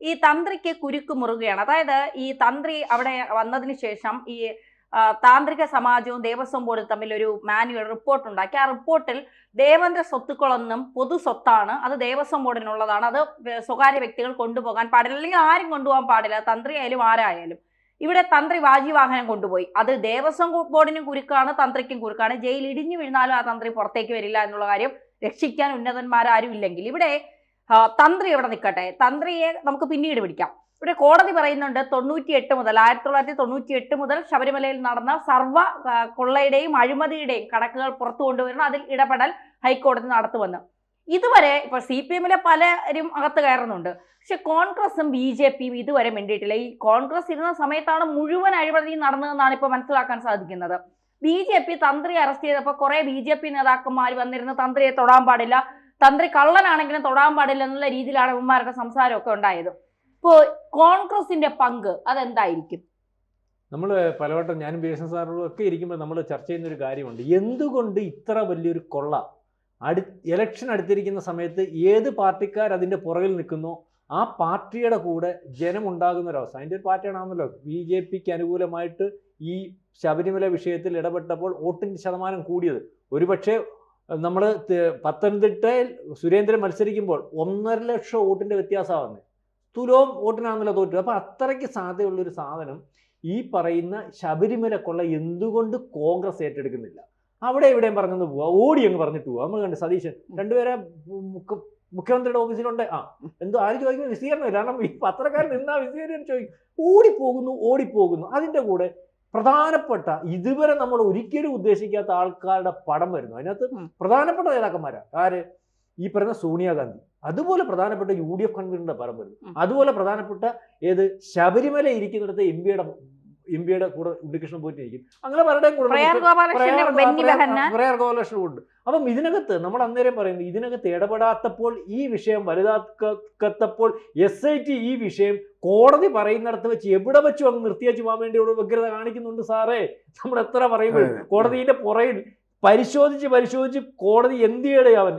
ഈ തന്ത്രിക്ക് കുരുക്ക് മുറുകയാണ്. അതായത് ഈ തന്ത്രി അവിടെ വന്നതിന് ശേഷം ഈ താന്ത്രിക സമാജവും ദേവസ്വം ബോർഡും തമ്മിൽ ഒരു മാനുവൽ റിപ്പോർട്ട് ഉണ്ടാക്കി. ആ റിപ്പോർട്ടിൽ ദേവന്റെ സ്വത്തുക്കളൊന്നും പൊതു സ്വത്താണ്, അത് ദേവസ്വം ബോർഡിനുള്ളതാണ്, അത് സ്വകാര്യ വ്യക്തികൾ കൊണ്ടുപോകാൻ പാടില്ല, അല്ലെങ്കിൽ ആരും കൊണ്ടുപോകാൻ പാടില്ല, തന്ത്രി ആയാലും ആരായാലും. ഇവിടെ തന്ത്രി വാജിവാഹനം കൊണ്ടുപോയി. അത് ദേവസ്വം ബോർഡിനും കുരുക്കാണ്, തന്ത്രിക്കും കുരുക്കാണ്. ജയിൽ ഇടിഞ്ഞു വീഴുന്നാലും ആ തന്ത്രി പുറത്തേക്ക് വരില്ല എന്നുള്ള കാര്യം രക്ഷിക്കാൻ ഉന്നതന്മാരും ഇല്ലെങ്കിൽ ഇവിടെ തന്ത്രി എവിടെ നിൽക്കട്ടെ, തന്ത്രിയെ നമുക്ക് പിന്നീട് പിടിക്കാം. ഇവിടെ കോടതി പറയുന്നുണ്ട് 1998 മുതൽ ശബരിമലയിൽ നടന്ന സർവ്വ കൊള്ളയുടെയും അഴിമതിയുടെയും കണക്കുകൾ പുറത്തു കൊണ്ടുവരണം, അതിൽ ഇടപെടൽ ഹൈക്കോടതി നടത്തുമെന്ന്. ഇതുവരെ ഇപ്പൊ CPM-ലെ പലരും അകത്ത് കയറുന്നുണ്ട്, പക്ഷെ കോൺഗ്രസും BJP-യും ഇതുവരെ മിണ്ടിയിട്ടില്ല. ഈ കോൺഗ്രസ് ഇരുന്ന സമയത്താണ് മുഴുവൻ അഴിമതി നടന്നതെന്നാണ് ഇപ്പൊ മനസ്സിലാക്കാൻ സാധിക്കുന്നത്. BJP തന്ത്രി അറസ്റ്റ് ചെയ്തപ്പോൾ കുറെ BJP നേതാക്കന്മാർ വന്നിരുന്ന് തന്ത്രിയെ തൊടാൻ പാടില്ല, തന്ത്രി കള്ളനാണെങ്കിലും തൊടാൻ പാടില്ല എന്നുള്ള രീതിയിലാണ് ഇവന്മാരുടെ സംസാരമൊക്കെ ഉണ്ടായത്. ഇപ്പോ കോൺഗ്രസിന്റെ പങ്ക് അതെന്തായിരിക്കും? നമ്മൾ പലവട്ടം ഞാനും BSN സാറും ഒക്കെ ഇരിക്കുമ്പോൾ നമ്മൾ ചർച്ച ചെയ്യുന്ന ഒരു കാര്യമുണ്ട്. എന്തുകൊണ്ട് ഇത്ര വലിയൊരു കൊള്ള ഇലക്ഷൻ അടുത്തിരിക്കുന്ന സമയത്ത് ഏത് പാർട്ടിക്കാർ അതിൻ്റെ പുറകിൽ നിൽക്കുന്നോ ആ പാർട്ടിയുടെ കൂടെ ജനമുണ്ടാകുന്ന ഒരവസ്ഥ. അതിൻ്റെ ഒരു പാറ്റേണാണല്ലോ BJP-ക്ക് അനുകൂലമായിട്ട് ഈ ശബരിമല വിഷയത്തിൽ ഇടപെട്ടപ്പോൾ വോട്ടിൻ്റെ ശതമാനം കൂടിയത്. ഒരുപക്ഷെ നമ്മൾ പത്തനംതിട്ടയിൽ സുരേന്ദ്രൻ മത്സരിക്കുമ്പോൾ 1.5 ലക്ഷം വോട്ടിൻ്റെ വ്യത്യാസമാണ്, തുലോം വോട്ടിനാണല്ലോ തോറ്റത്. അപ്പോൾ അത്രയ്ക്ക് സാധ്യതയുള്ളൊരു സാധനം ഈ പറയുന്ന ശബരിമല കൊള്ള എന്തുകൊണ്ട് കോൺഗ്രസ് ഏറ്റെടുക്കുന്നില്ല? അവിടെ എവിടെയും പറഞ്ഞെന്ന് പോവാ, ഓടി അങ്ങ് പറഞ്ഞിട്ട് പോവാ. നമ്മൾ കണ്ട് സതീശൻ രണ്ടുപേരെ മുഖ്യമന്ത്രിയുടെ ഓഫീസിലുണ്ട്, എന്തോ ആര് ചോദിക്കുന്നത് വിശദീകരണം, കാരണം ഈ പത്രക്കാരൻ നിന്നാ വിശദീകരണം ചോദിക്കും. ഓടിപ്പോകുന്നു. അതിൻ്റെ കൂടെ പ്രധാനപ്പെട്ട ഇതുവരെ നമ്മൾ ഒരിക്കലും ഉദ്ദേശിക്കാത്ത ആൾക്കാരുടെ പടം വരുന്നു. അതിനകത്ത് പ്രധാനപ്പെട്ട നേതാക്കന്മാരാണ് ആര്? ഈ പറയുന്ന സോണിയാഗാന്ധി, അതുപോലെ പ്രധാനപ്പെട്ട UDF കൺവീനറിന്റെ പടം വരുന്നു, അതുപോലെ പ്രധാനപ്പെട്ട ശബരിമല ഇരിക്കുന്നിടത്ത് എംപിയുടെ കൂടെ ഉണ്ണികൃഷ്ണൻ പോയിട്ടിരിക്കും. അങ്ങനെ പലരുടെയും കൂടെ പ്രയർ ഗോപാലകൃഷ്ണൻ ഉണ്ട്. അപ്പം ഇതിനകത്ത് നമ്മൾ അന്നേരം പറയുന്നത്, ഇതിനകത്ത് ഇടപെടാത്തപ്പോൾ, ഈ വിഷയം വലുതാക്കത്തപ്പോൾ SIT ഈ വിഷയം കോടതി പറയുന്നിടത്ത് വെച്ച് എവിടെ വെച്ചു അങ്ങ് നിർത്തിവെച്ച് പോകാൻ വേണ്ടി ഇവിടെ വ്യഗ്രത കാണിക്കുന്നുണ്ട് സാറേ. നമ്മൾ എത്ര പറയുമ്പോൾ കോടതിയുടെ പുറയിൽ പരിശോധിച്ച് കോടതി എന്തിയുടെ അവൻ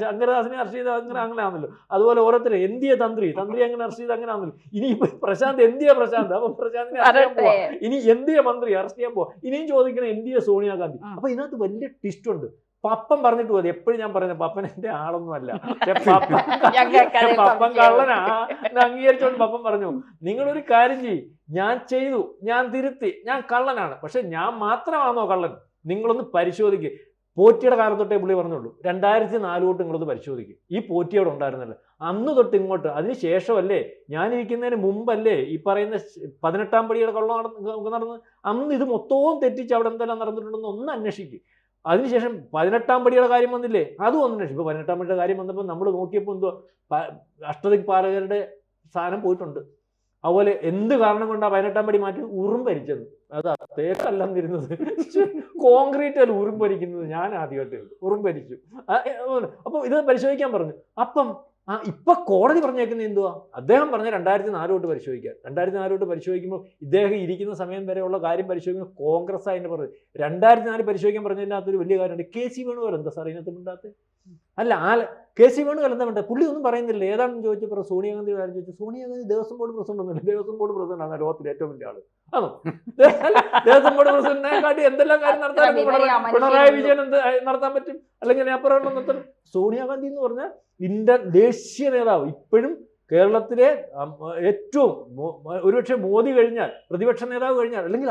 ശങ്കരദാസിനെ അറസ്റ്റ് ചെയ്ത് അങ്ങനെ ആണല്ലോ. അതുപോലെ ഓരോരുത്തരെ എന്തിയ തന്ത്രി അങ്ങനെ അറസ്റ്റ് ചെയ്ത് അങ്ങനെ ആണല്ലോ. ഇനി പ്രശാന്ത് പ്രശാന്ത് അപ്പൊ പ്രശാന്തിനെ അറസ്റ്റ് ചെയ്യാൻ പോവാ. ഇനി എന്തിയ മന്ത്രി അറസ്റ്റ് ചെയ്യാൻ പോവാ. ഇനിയും ചോദിക്കണം എന്തിയ സോണിയാഗാന്ധി. അപ്പൊ ഇതിനകത്ത് വലിയ ട്വിസ്റ്റ് ഉണ്ട്. പപ്പൻ പറഞ്ഞിട്ട് പോയത് എപ്പോഴും ഞാൻ പറയുന്നത്, പപ്പൻ എന്റെ ആളൊന്നും അല്ല, പപ്പൻ കള്ളനാ അംഗീകരിച്ചോണ്ട് പപ്പൻ പറഞ്ഞു, നിങ്ങളൊരു കാര്യം ചെയ്യും, ഞാൻ ചെയ്തു, ഞാൻ തിരുത്തി, ഞാൻ കള്ളനാണ്, പക്ഷെ ഞാൻ മാത്രമാണോ കള്ളൻ? നിങ്ങളൊന്ന് പരിശോധിക്കുക. പോറ്റിയുടെ കാലം തൊട്ടേ പുള്ളി പറഞ്ഞുള്ളൂ, 2004 തൊട്ട് നിങ്ങളൊന്ന് പരിശോധിക്കുക. ഈ പോറ്റി അവിടെ ഉണ്ടായിരുന്നല്ലോ അന്ന് തൊട്ട് ഇങ്ങോട്ട്. അതിന് ശേഷമല്ലേ, ഞാനിരിക്കുന്നതിന് മുമ്പല്ലേ ഈ പറയുന്ന 18-ാം പടിയുടെ കള്ളം നടന്ന്, അന്ന് ഇത് മൊത്തവും തെറ്റിച്ച് അവിടെ എന്തെല്ലാം നടന്നിട്ടുണ്ടെന്ന് ഒന്ന് അന്വേഷിക്കുക. അതിനുശേഷം 18-ാം പടിയുടെ കാര്യം വന്നില്ലേ, അതും ഒന്ന് അന്വേഷിക്കും. ഇപ്പോൾ 18-ാം പടിയുടെ കാര്യം വന്നപ്പോൾ നമ്മൾ നോക്കിയപ്പോൾ എന്തോ അഷ്ടദിക്പാലകരുടെ സ്ഥാനം പോയിട്ടുണ്ട്. അതുപോലെ എന്ത് കാരണം കൊണ്ടാണ് 18-ാം പടി മാറ്റി ഉറുമ്പരിച്ചത്? അത് തേക്കല്ലെന്നിരുന്നത്, കോൺക്രീറ്റ് അല്ല ഉറുമ്പരിക്കുന്നത്. ഞാൻ ആദ്യമായിട്ട് ഉറുമ്പരിച്ചു. അപ്പോൾ ഇത് പരിശോധിക്കാൻ പറഞ്ഞു. അപ്പം ഇപ്പൊ കോടതി പറഞ്ഞേക്കുന്നത് എന്തുവാ? അദ്ദേഹം പറഞ്ഞ 2004 തൊട്ട് പരിശോധിക്കാൻ. 2004 തൊട്ട് പരിശോധിക്കുമ്പോൾ ഇദ്ദേഹം ഇരിക്കുന്ന സമയം വരെയുള്ള കാര്യം പരിശോധിക്കുമ്പോൾ കോൺഗ്രസ് അതിന്റെ പറഞ്ഞു. 2004 പരിശോധിക്കാൻ പറഞ്ഞതിനകത്തൊരു വലിയ കാര്യമുണ്ട്. KC വേണുഗോപാൽ എന്താ സാർ ഇതിനകത്ത് മിണ്ടാത്ത? അല്ല KC വേണുഗോപാൽ എന്താ വേണ്ടത്? പുള്ളി ഒന്നും പറയുന്നില്ല. ഏതാണെന്ന് ചോദിച്ചപ്പോൾ സോണിയാഗാന്ധി കാര്യം ചോദിച്ചു. സോണിയാഗാന്ധി ദേവസ്വം ബോർഡ് പ്രസിഡന്റ് ഒന്നുമില്ല. ദേവസ്വം ബോർഡ് പ്രസിഡന്റ് ആണ് ലോകത്തിലെ ഏറ്റവും വലിയ ആള്. ആണോ? ദേവസ്വം ബോർഡ് പ്രസിഡന്റിനെ കാട്ടി എന്തെല്ലാം കാര്യം നടത്താൻ പിണറായി വിജയൻ എന്ത് നടത്താൻ പറ്റും? അല്ലെങ്കിൽ അപ്പുറം നിർത്തണം. സോണിയാഗാന്ധി എന്ന് പറഞ്ഞാൽ ദേശീയ നേതാവ്, ഇപ്പോഴും കേരളത്തിലെ ഏറ്റവും ഒരുപക്ഷെ മോദി കഴിഞ്ഞാൽ, പ്രതിപക്ഷ നേതാവ് കഴിഞ്ഞാൽ, അല്ലെങ്കിൽ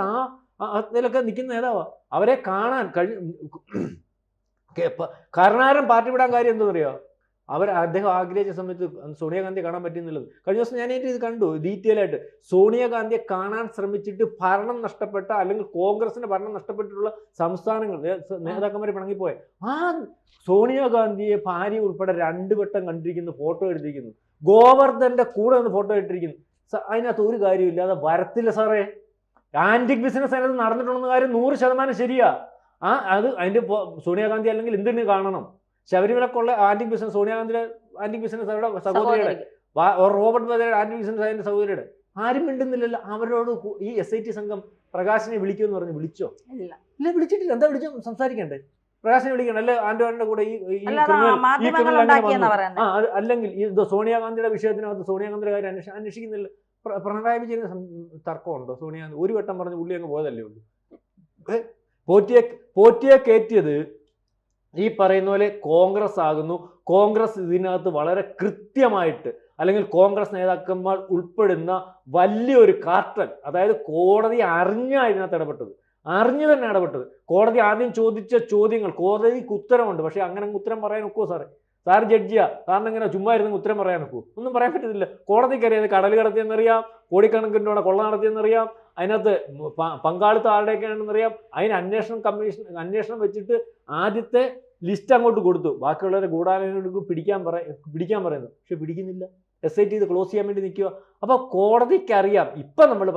അതിലൊക്കെ നിൽക്കുന്ന നേതാവാ. അവരെ കാണാൻ കരുണാകരൻ പാർട്ടി വിടാൻ കാര്യം എന്താണെന്നറിയോ? അദ്ദേഹം ആഗ്രഹിച്ച സമയത്ത് സോണിയാഗാന്ധിയെ കാണാൻ പറ്റുന്നുള്ളത്. കഴിഞ്ഞ ദിവസം ഞാൻ ഇത് കണ്ടു ഡീറ്റെയിൽ ആയിട്ട്. സോണിയാഗാന്ധിയെ കാണാൻ ശ്രമിച്ചിട്ട് ഭരണം നഷ്ടപ്പെട്ട, അല്ലെങ്കിൽ കോൺഗ്രസിന്റെ ഭരണം നഷ്ടപ്പെട്ടിട്ടുള്ള സംസ്ഥാനങ്ങൾ നേതാക്കന്മാരെ പിണങ്ങിപ്പോയ സോണിയാഗാന്ധിയെ ഭാര്യ ഉൾപ്പെടെ 2 വട്ടം കണ്ടിരിക്കുന്നു, ഫോട്ടോ എടുത്തിരിക്കുന്നു. ഗോവർദ്ധന്റെ കൂടെ നിന്ന് ഫോട്ടോ ഇട്ടിരിക്കുന്നു. അതിനകത്ത് ഒരു കാര്യമില്ലാതെ വരത്തില്ല സാറേ. ആന്റിക് ബിസിനസ് അതിനകത്ത് നടന്നിട്ടുണ്ടെന്ന കാര്യം 100% ശരിയാ. അത് അതിന്റെ സോണിയാഗാന്ധി അല്ലെങ്കിൽ എന്തിനു കാണണം? ശബരിമലക്കുള്ള ആന്റിക് ബിസിനസ്, സോണിയാഗാന്ധിയുടെ ആന്റിക് ബിസിനസ് അവരുടെ സഹോദരിയുടെ, റോബർട്ട് വധയുടെ ആന്റിക് ബിസിനസ് അതിന്റെ സഹോദരിയുടെ. ആരും മിണ്ടുന്നില്ലല്ലോ. അവരോട് ഈ SIT സംഘം പ്രകാശിനെ വിളിക്കുമെന്ന് പറഞ്ഞ് വിളിച്ചോ? ഇല്ല, വിളിച്ചിട്ടില്ല. എന്താ വിളിച്ചോ? സംസാരിക്കണ്ടേ? പ്രകാശിനെ വിളിക്കണം, അല്ലെ ആന്റോണിയുടെ കൂടെ ഈ അല്ലാതെ criminal മാധ്യമങ്ങൾ അങ്ങനെ ഉണ്ടാക്കിയെന്നാ വന്നു. പറയുന്നത്. അല്ലെങ്കിൽ ഈ സോണിയാഗാന്ധിയുടെ വിഷയത്തിനകത്ത് സോണിയാഗാന്ധിയുടെ കാര്യം അന്വേഷിക്കുന്നില്ല. പിണറായി വിജയന് തർക്കമുണ്ടോ? സോണിയാഗാന്ധി ഒരു വട്ടം പറഞ്ഞ് പുള്ളി അങ്ങ് പോയതല്ലേ ഉള്ളൂ. പോറ്റിയെ കയറ്റിയത് ഈ പറയുന്ന പോലെ കോൺഗ്രസ് ആകുന്നു. കോൺഗ്രസ് ഇതിനകത്ത് വളരെ കൃത്യമായിട്ട്, അല്ലെങ്കിൽ കോൺഗ്രസ് നേതാക്കന്മാർ ഉൾപ്പെടുന്ന വലിയൊരു കാർട്ടൽ, അതായത് കോടതി അറിഞ്ഞാ ഇതിനകത്ത് ഇടപെട്ടത്, അറിഞ്ഞു തന്നെ ഇടപെട്ടത്. കോടതി ആദ്യം ചോദിച്ച ചോദ്യങ്ങൾ, കോടതിക്ക് ഉത്തരവുണ്ട്, പക്ഷെ അങ്ങനെ ഉത്തരം പറയാൻ ഒക്കുമോ സാറേ? സാർ ജഡ്ജിയാ, സാറിന് എങ്ങനെ ചുമ്മാ ഇരുന്ന് ഉത്തരം പറയാൻ ഒക്കുമോ? ഒന്നും പറയാൻ പറ്റത്തില്ല. കോടതിക്ക് അറിയാം കടൽ കടത്തിയെന്നറിയാം, കോടിക്കണക്കിന് രൂപ കൊള്ള നടത്തിയെന്നറിയാം, അതിനകത്ത് പങ്കാളിത്തം ആരുടെയൊക്കെയാണെന്നറിയാം. അതിന് അന്വേഷണം വെച്ചിട്ട് ആദ്യത്തെ ലിസ്റ്റ് അങ്ങോട്ട് കൊടുത്തു. ബാക്കിയുള്ളവരെ ഗൂഢാലോചനകൾക്ക് പിടിക്കാൻ പറയുന്നു, പക്ഷെ പിടിക്കുന്നില്ല. SIT ഇത് ക്ലോസ് ചെയ്യാൻ വേണ്ടി നിൽക്കുക. അപ്പോൾ കോടതിക്കറിയാം. ഇപ്പം നമ്മൾ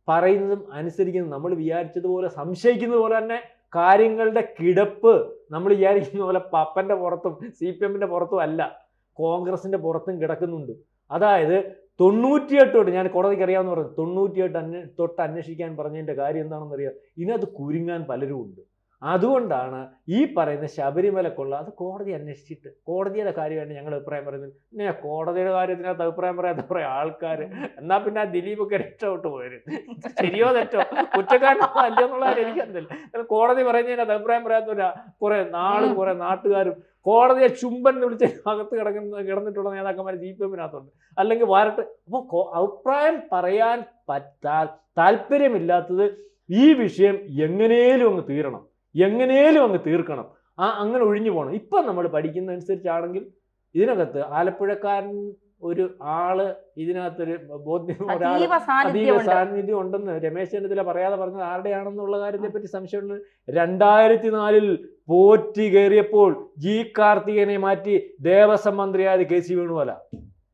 പറയുന്നതും അനുസരിക്കുന്നതും നമ്മൾ വിചാരിച്ചതുപോലെ, സംശയിക്കുന്നത് പോലെ തന്നെ കാര്യങ്ങളുടെ കിടപ്പ് നമ്മൾ വിചാരിക്കുന്ന പോലെ പപ്പൻ്റെ പുറത്തും CPM-ന്റെ പുറത്തും അല്ല, കോൺഗ്രസിൻ്റെ പുറത്തും കിടക്കുന്നുണ്ട്. അതായത് 98 തൊട്ട്, ഞാൻ കോടതിക്ക് അറിയാമെന്ന് പറഞ്ഞു, 98 തൊട്ട് അന്വേഷിക്കാൻ പറഞ്ഞതിൻ്റെ കാര്യം എന്താണെന്ന് അറിയാം. ഇതിനകത്ത് കുരുങ്ങാൻ പലരും ഉണ്ട്. അതുകൊണ്ടാണ് ഈ പറയുന്ന ശബരിമലക്കുള്ള അത് കോടതി അന്വേഷിച്ചിട്ട് കോടതിയുടെ കാര്യമാണ് ഞങ്ങൾ അഭിപ്രായം പറയുന്നത്. പിന്നെ കോടതിയുടെ കാര്യത്തിനകത്ത് അഭിപ്രായം പറയാത്ത കുറേ ആൾക്കാർ, എന്നാൽ പിന്നെ ആ ദിലീപൊക്കെ രക്ഷപ്പെട്ട് പോയത് ശരിയോ തെറ്റോ, കുറ്റക്കാരനോ അല്ലയോ എന്നുള്ള കാര്യം എനിക്കറിയില്ല. കോടതി പറയുന്നതിനകത്ത് അഭിപ്രായം പറയാത്ത കുറേ നാട്ടുകാരും കോടതിയെ ചുംബൻ വിളിച്ച് അകത്ത് കിടന്നിട്ടുള്ള നേതാക്കന്മാർ CPM-നകത്തുണ്ട്, അല്ലെങ്കിൽ വരട്ടെ. അപ്പോൾ അഭിപ്രായം പറയാൻ താല്പര്യമില്ലാത്തത് ഈ വിഷയം എങ്ങനെയും അങ്ങ് തീർക്കണം, അങ്ങനെ ഒഴിഞ്ഞു പോകണം. ഇപ്പം നമ്മൾ പഠിക്കുന്ന അനുസരിച്ചാണെങ്കിൽ ഇതിനകത്ത് ആലപ്പുഴക്കാരൻ ഒരു ആള് ഇതിനകത്തൊരു അതീവ സാന്നിധ്യം ഉണ്ടെന്ന് രമേശ് ചെന്നിത്തല പറയാതെ പറഞ്ഞത് ആരുടെയാണെന്നുള്ള കാര്യത്തെ പറ്റി സംശയമുണ്ട്. 2004 പോറ്റി കയറിയപ്പോൾ G കാർത്തികനെ മാറ്റി ദേവസ്വം മന്ത്രിയായത് KC വേണുഗോപാല.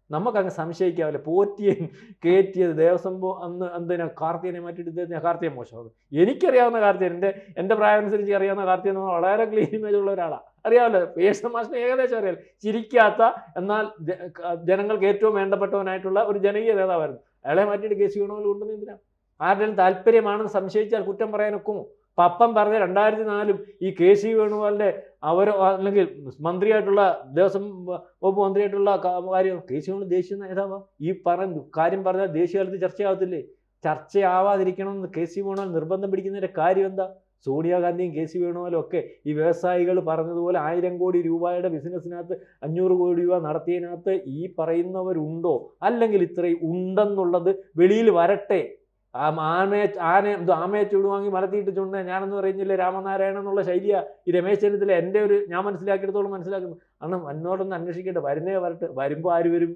നമുക്കങ്ങ് സംശയിക്കാവില്ല, പോറ്റിയെ കയറ്റിയത് ദേവസ്വം അന്ന് എന്തിനാ കാർത്തികനെ മാറ്റിയിട്ട് കാർത്തികൻ മോശമാകും. എനിക്കറിയാവുന്ന കാർത്തികൻ, എൻ്റെ പ്രായം അനുസരിച്ച് അറിയാവുന്ന കാർത്തികൻ എന്ന് പറഞ്ഞാൽ വളരെ ക്ലീൻ ഇമേജ് ഉള്ള ഒരാളാണ്. അറിയാമല്ലോ, പേഴ്സൺ മാഷിനെ ഏകദേശം അറിയാമല്ലോ. ചിരിക്കാത്ത എന്നാൽ ജനങ്ങൾക്ക് ഏറ്റവും വേണ്ടപ്പെട്ടവനായിട്ടുള്ള ഒരു ജനകീയ നേതാവായിരുന്നു. അയാളെ മാറ്റിയിട്ട് KC വേണുഗോപാൽ കൊണ്ടുവന്ന് എന്തിനാ? ആരുടെയും താല്പര്യമാണെന്ന് സംശയിച്ചാൽ കുറ്റം പറയാനൊക്കുമോ? പപ്പൻ പറഞ്ഞ 2004 ഈ KC വേണുഗോപാലിന്റെ അല്ലെങ്കിൽ മന്ത്രിയായിട്ടുള്ള ദേവസ്വം വകുപ്പ് മന്ത്രിയായിട്ടുള്ള കാര്യം KC വേണുഗോപാൽ ദേശീയ നേതാവാ. ഈ കാര്യം പറഞ്ഞാൽ ദേശീയ തലത്തിൽ ചർച്ചയാവത്തില്ലേ? ചർച്ചയാവാതിരിക്കണം എന്ന് KC വേണുഗോപാൽ നിർബന്ധം പിടിക്കുന്നതിന്റെ കാര്യം എന്താ? സോണിയാഗാന്ധിയും KC വേണുഗോപാലും ഒക്കെ ഈ വ്യവസായികൾ പറഞ്ഞതുപോലെ 1000 കോടി രൂപയുടെ ബിസിനസ്സിനകത്ത് 500 കോടി രൂപ നടത്തിയതിനകത്ത് ഈ പറയുന്നവരുണ്ടോ? അല്ലെങ്കിൽ ഇത്രയും ഉണ്ടെന്നുള്ളത് വെളിയിൽ വരട്ടെ. ആമയെ ചൂടുവാങ്ങി മലത്തിയിട്ട് ചൂണ്ട ഞാനെന്ന് പറയുന്നില്ലേ രാമനാരായണൻ എന്നുള്ള ശൈലിയാ ഈ രമേശ് ചെന്നിത്തല. ഞാൻ മനസ്സിലാക്കിയെടുത്തോളം മനസ്സിലാക്കുന്നു. അന്ന് എന്നോടൊന്ന് അന്വേഷിക്കേണ്ട, വരട്ടെ. വരുമ്പോൾ ആര് വരും?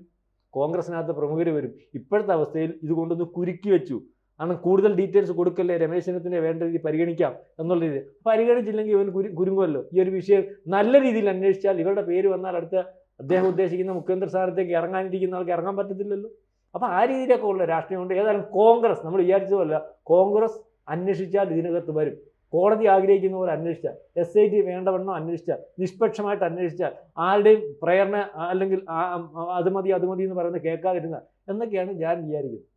കോൺഗ്രസിനകത്ത് പ്രമുഖർ വരും. ഇപ്പോഴത്തെ അവസ്ഥയിൽ ഇത് കൊണ്ടൊന്ന് കുരുക്കി വെച്ചു. അന്ന് കൂടുതൽ ഡീറ്റെയിൽസ് കൊടുക്കല്ലേ, രമേശ് ചെന്നിത്തല വേണ്ട രീതി പരിഗണിക്കാം എന്നുള്ള രീതി. പരിഗണിച്ചില്ലെങ്കിൽ ഇവൻ കുരുങ്ങുമല്ലോ. ഈ ഒരു വിഷയം നല്ല രീതിയിൽ അന്വേഷിച്ചാൽ ഇവരുടെ പേര് വന്നാൽ അടുത്ത അദ്ദേഹം ഉദ്ദേശിക്കുന്ന മുഖ്യമന്ത്രി സ്ഥാനത്തേക്ക് ഇറങ്ങാനിരിക്കുന്ന ആൾക്ക് ഇറങ്ങാൻ പറ്റത്തില്ലല്ലോ. അപ്പോൾ ആ രീതിയിലൊക്കെ ഉള്ള രാഷ്ട്രീയമുണ്ട്. ഏതായാലും കോൺഗ്രസ് നമ്മൾ വിചാരിച്ചതല്ല, കോൺഗ്രസ് അന്വേഷിച്ചാൽ ഇതിനകത്ത് വരും. കോടതി ആഗ്രഹിക്കുന്ന പോലെ അന്വേഷിച്ചാൽ, SIT വേണ്ടവണ്ണം അന്വേഷിച്ചാൽ, നിഷ്പക്ഷമായിട്ട് അന്വേഷിച്ചാൽ, ആരുടെയും പ്രേരണ അല്ലെങ്കിൽ അത് മതി എന്ന് പറയുന്നത് കേൾക്കാതിരുന്നാൽ എന്നൊക്കെയാണ് ഞാൻ വിചാരിക്കുന്നത്.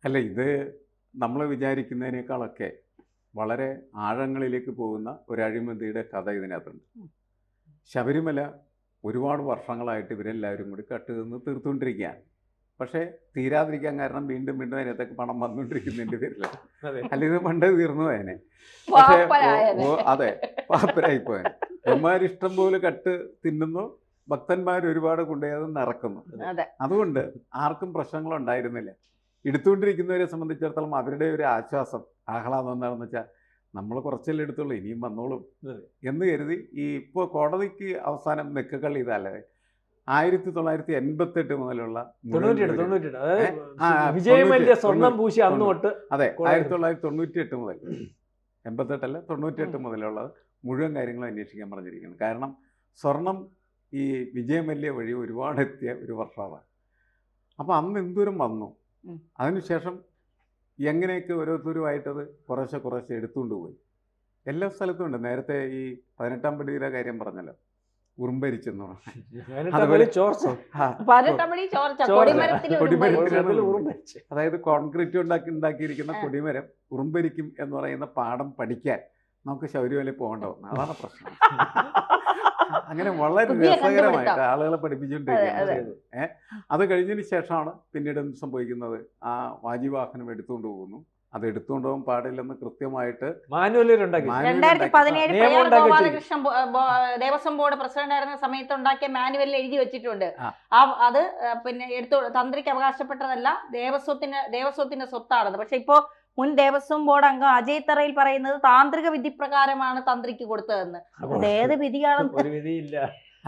അല്ല, ഇത് നമ്മൾ വിചാരിക്കുന്നതിനേക്കാളൊക്കെ വളരെ ആഴങ്ങളിലേക്ക് പോകുന്ന ഒരു അഴിമതിയുടെ കഥ ഇതിനകത്തുണ്ട്. ശബരിമല ഒരുപാട് വർഷങ്ങളായിട്ട് ഇവരെല്ലാവരും കൂടി കട്ടുനിന്ന് തീർത്തുകൊണ്ടിരിക്കുകയാണ്. പക്ഷേ തീരാതിരിക്കാൻ കാരണം വീണ്ടും അതിനകത്തേക്ക് പണം വന്നുകൊണ്ടിരിക്കുന്നതിൻ്റെ പേരില്ല. അല്ലെങ്കിൽ പണ്ട് തീർന്നു പോയനെ. പക്ഷേ അതെ, പാപ്പരായിപ്പോയനെ. ഇഷ്ടം പോലെ കട്ട് തിന്നുന്നു, ഭക്തന്മാർ ഒരുപാട് കൊണ്ടുപോയത് നടക്കുന്നു. അതുകൊണ്ട് ആർക്കും പ്രശ്നങ്ങളുണ്ടായിരുന്നില്ല. എടുത്തുകൊണ്ടിരിക്കുന്നവരെ സംബന്ധിച്ചിടത്തോളം അവരുടെ ഒരു ആശ്വാസം, ആഹ്ലാദം എന്താണെന്ന് വെച്ചാൽ നമ്മൾ കുറച്ചല്ലേ എടുത്തുള്ളൂ, ഇനിയും വന്നോളും എന്ന് കരുതി. ഈ ഇപ്പോൾ കോടതിക്ക് അവസാനം നെക്കക്കള്ളി ഇതല്ലേ 1988 മുതലുള്ള അതെ 1998 മുതൽ 88 98 മുതലുള്ള മുഴുവൻ കാര്യങ്ങളും അന്വേഷിക്കാൻ പറഞ്ഞിരിക്കുന്നു. കാരണം സ്വർണം ഈ വിജയമല്യ വഴി ഒരുപാട് എത്തിയ ഒരു വർഷമാണ്. അപ്പോൾ അന്ന് എന്തോരം വന്നു, അതിനുശേഷം എങ്ങനെയൊക്കെ ഓരോരുത്തരുമായിട്ടത് കുറേശ്ശെ എടുത്തുകൊണ്ട് പോയി. എല്ലാ സ്ഥലത്തും ഉണ്ട്. നേരത്തെ ഈ 18-ാം പടിയുടെ കാര്യം പറഞ്ഞല്ലോ, ഉറുമ്പരിച്ചെന്ന് അതായത് കോൺക്രീറ്റ് ഉണ്ടാക്കിയിരിക്കുന്ന കൊടിമരം ഉറുമ്പരിക്കും എന്ന് പറയുന്ന പാഠം പഠിക്കാൻ നമുക്ക് ശബരിമലയിൽ പോകേണ്ട വന്നു. അതാണ് പ്രശ്നം. അങ്ങനെ വളരെ പുതിയ രസകരമായിട്ട് കണ്ടുപിടുത്തം. ആളുകളെ പഠിപ്പിച്ചുകൊണ്ടിരിക്കുകയാണ്. അത് കഴിഞ്ഞതിന് ശേഷമാണ് പിന്നീട് എന്ത് സംഭവിക്കുന്നത്, ആ വാജിവാഹനം എടുത്തുകൊണ്ട് പോകുന്നു. അത് എടുത്തുകൊണ്ട് പോകാൻ പാടില്ലെന്ന് കൃത്യമായിട്ട് മാനുവലുണ്ടാക്കി. 2017 നിയമം പ്രയാർ ഉണ്ടാക്കി ഗോപാലകൃഷ്ണൻ ദേവസ്വം ബോർഡ് പ്രസിഡന്റ് ആയിരുന്ന സമയത്ത് ഉണ്ടാക്കിയ മാനുവലിൽ എഴുതി വെച്ചിട്ടുണ്ട്. അത് പിന്നെ തന്ത്രിക്ക് അവകാശപ്പെട്ടതല്ല, ദേവസ്വത്തിന്റെ സ്വത്താണെന്ന്. പക്ഷെ ഇപ്പോ മുൻ ദേവസ്വം ബോർഡ് അംഗം അജയ് തറയിൽ പറയുന്നത് താന്ത്രിക വിധി പ്രകാരമാണ് തന്ത്രിക്ക് കൊടുത്തതെന്ന്. അത് ഏത് വിധിയാണെന്ന് ഒരു വിധിയില്ല.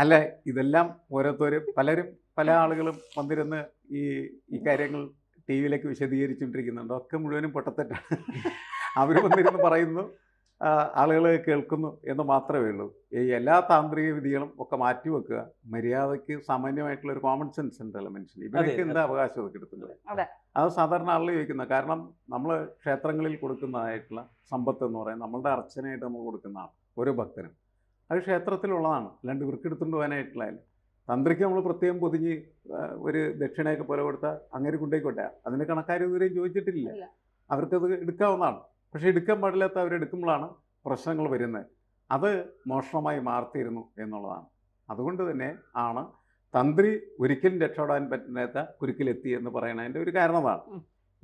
അല്ല, ഇതെല്ലാം ഓരോരുത്തരും പല ആളുകളും വന്നിരുന്ന് ഈ കാര്യങ്ങൾ ടി വിയിലേക്ക് വിശദീകരിച്ചുകൊണ്ടിരിക്കുന്നുണ്ട്. ഒക്കെ മുഴുവനും പൊട്ടത്തെറ്റാണ്. അവർ വന്നിരുന്ന് പറയുന്നു, ആളുകൾ കേൾക്കുന്നു എന്ന് മാത്രമേ ഉള്ളൂ. ഈ എല്ലാ താന്ത്രിക വിധികളും ഒക്കെ മാറ്റിവെക്കുക. മര്യാദയ്ക്ക് സാമാന്യമായിട്ടുള്ള ഒരു കോമൺ സെൻസ് ഉണ്ടല്ലോ മനുഷ്യന്. ഇവരൊക്കെ എന്താ അവകാശം അതൊക്കെ എടുത്തുള്ളത്? അത് സാധാരണ ആളുകൾ ചോദിക്കുന്നത്. കാരണം നമ്മൾ ക്ഷേത്രങ്ങളിൽ കൊടുക്കുന്നതായിട്ടുള്ള സമ്പത്ത് എന്ന് പറയുന്നത് നമ്മളുടെ അർച്ചനയായിട്ട് നമ്മൾ കൊടുക്കുന്നതാണ് ഓരോ ഭക്തനും. അത് ക്ഷേത്രത്തിലുള്ളതാണ്, അല്ലാണ്ട് ഇവർക്ക് എടുത്തുകൊണ്ട് പോകാനായിട്ടുള്ളതല്ല. തന്ത്രിക്ക് നമ്മൾ പ്രത്യേകം പൊതിഞ്ഞ് ഒരു ദക്ഷിണയൊക്കെ പോലെ കൊടുത്താൽ അങ്ങനെ കൊണ്ടേക്കോട്ടെ, അതിന് കണക്കാർ ഇതുവരെയും ചോദിച്ചിട്ടില്ല. അവർക്കത് എടുക്കാവുന്നതാണ്. പക്ഷേ എടുക്കാൻ പാടില്ലാത്ത അവരെടുക്കുമ്പോഴാണ് പ്രശ്നങ്ങൾ വരുന്നത്. അത് മോഷണമായി മാർത്തിയിരുന്നു എന്നുള്ളതാണ്. അതുകൊണ്ട് തന്നെ ആണ് തന്ത്രി ഒരിക്കലും രക്ഷപ്പെടാൻ പറ്റാത്ത കുരുക്കിലെത്തി എന്ന് പറയുന്നതിൻ്റെ ഒരു കാരണമാണ്.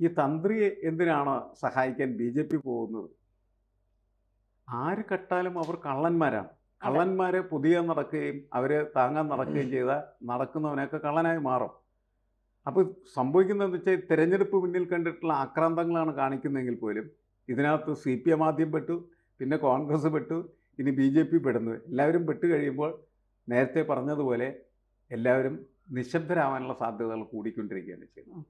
ഈ തന്ത്രിയെ എന്തിനാണ് സഹായിക്കാൻ BJP പോകുന്നത്? ആര് കെട്ടാലും അവർ കള്ളന്മാരാണ്. കള്ളന്മാരെ പുതിയ നടക്കുകയും അവരെ താങ്ങാൻ നടക്കുകയും ചെയ്താൽ നടക്കുന്നവനൊക്കെ കള്ളനായി മാറും. അപ്പോൾ സംഭവിക്കുന്നതെന്ന് വെച്ചാൽ തിരഞ്ഞെടുപ്പ് മുന്നിൽ കണ്ടിട്ടുള്ള ആക്രാന്തങ്ങളാണ് കാണിക്കുന്നതെങ്കിൽ പോലും ഇതിനകത്ത് CPM ആദ്യം പെട്ടു, പിന്നെ കോൺഗ്രസ് പെട്ടു, ഇനി BJP പെടുന്നു. എല്ലാവരും പെട്ട് കഴിയുമ്പോൾ നേരത്തെ പറഞ്ഞതുപോലെ എല്ലാവരും നിശബ്ദരാവാനുള്ള സാധ്യതകൾ കൂടിക്കൊണ്ടിരിക്കുകയാണ് ചെയ്യുന്നത്.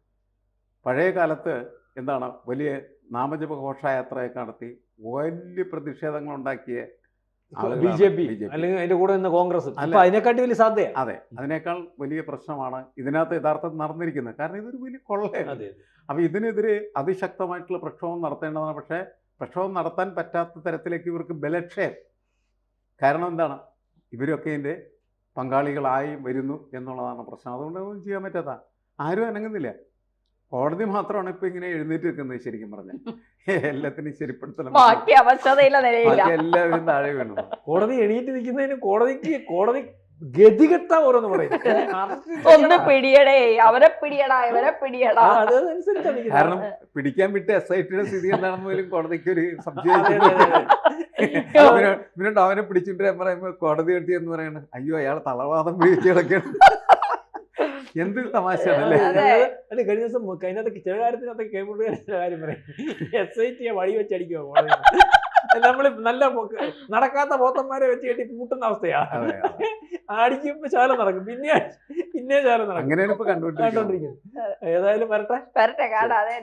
പഴയ കാലത്ത് എന്താണ്, വലിയ നാമജപ ഘോഷയാത്രയൊക്കെ നടത്തി വലിയ പ്രതിഷേധങ്ങളുണ്ടാക്കിയ BJP അല്ലെങ്കിൽ അതിന്റെ കൂടെ നിന്ന് കോൺഗ്രസ്. അതിനെക്കാട്ടി വലിയ സാധ്യത. അതെ, അതിനേക്കാൾ വലിയ പ്രശ്നമാണ് ഇതിനകത്ത് യഥാർത്ഥത്തിൽ നടന്നിരിക്കുന്നത്. കാരണം ഇതൊരു വലിയ കൊള്ളയാണ്. അപ്പോൾ ഇതിനെതിരെ അതിശക്തമായിട്ടുള്ള പ്രക്ഷോഭം നടത്തേണ്ടതാണ്. പക്ഷേ പ്രക്ഷോഭം നടത്താൻ പറ്റാത്ത തരത്തിലേക്ക് ഇവർക്ക് ബലക്ഷയം. കാരണം എന്താണ്, ഇവരൊക്കെ ഇതിൻ്റെ പങ്കാളികളായി വരുന്നു എന്നുള്ളതാണ് പ്രശ്നം. അതുകൊണ്ട് ഒന്നും ചെയ്യാൻ പറ്റാത്ത, ആരും അനങ്ങുന്നില്ല. കോടതി മാത്രമാണ് ഇപ്പം ഇങ്ങനെ എഴുന്നേറ്റ് നിൽക്കുന്നത്. ശരിക്കും പറഞ്ഞാൽ എല്ലാത്തിനും ശരിപ്പെടുത്തണം, എല്ലാവരും താഴെ വീണു. കോടതി എണീറ്റ് നിൽക്കുന്നതിന് കോടതി ഗതികെട്ട ഓരോന്ന് പറയും. ഒന്ന് പിടിയടേ, അവരെ പിടിയടാ, ഇവരെ പിടിയടാ. കാരണം പിടിക്കാൻ വിട്ട SITയുടെ സ്ഥിതി എന്താണെന്ന് പോലും കോടതിക്ക് ഒരു സംശയം. പിന്നീട് അവനെ പിടിച്ചിട്ട് പറയുമ്പോൾ കോടതി കെട്ടി എന്ന് പറയണ, അയ്യോ അയാൾ തളവാദം പിടിച്ച് കിടക്കണം. എന്തൊരു തമാശയാണല്ലേ. അല്ല, കഴിഞ്ഞ ദിവസം അതിനകത്ത് ചില കാര്യത്തിനകത്ത് കേബിൾ കാര്യം പറയും, SITയെ വഴി വെച്ചടിക്കുമോ. നമ്മൾ നല്ല നടക്കാത്ത പോത്തന്മാരെ വെച്ച് കെട്ടി പൂട്ടുന്ന അവസ്ഥയാണ്. അടിക്കുമ്പോ ശാലം നടക്കും, പിന്നെ ശാലം നടക്കും. അങ്ങനെയാണ് ഇപ്പൊ കണ്ടുകൊണ്ടിരിക്കുന്നത്. ഏതായാലും വരട്ടെ കാണാതെ.